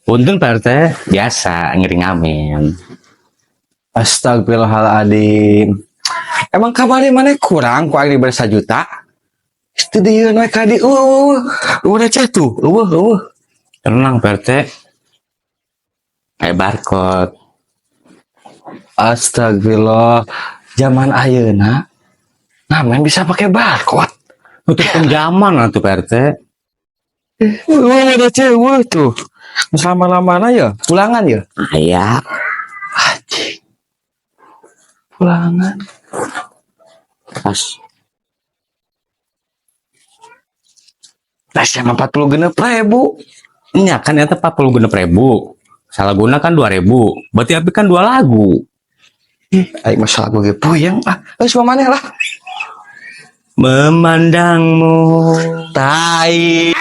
Punten Pak RT, biasa ngiring amin. Astagfirullahaladzim. Emang kabarnya mana kurang ku ari bersa juta? Studio naik kadi, udah jatuh, Tenang Pak RT. Kayak barcode. Astagfirullah, zaman ayeuna, ngamen bisa pakai barcode. Untuk penjaman lah tuh Pak RT. Udah cewek tuh, selama-lamanya ya, pulangan ya, Ayah. anjing, pulangan. Pas. Nah, sama 40.000. Ini kan ya 40.000. Salah guna kan 2.000. Berarti Abi kan 2 lagu. Ayo masalah gue puyeng semua mana lah. Memandangmu. Tai.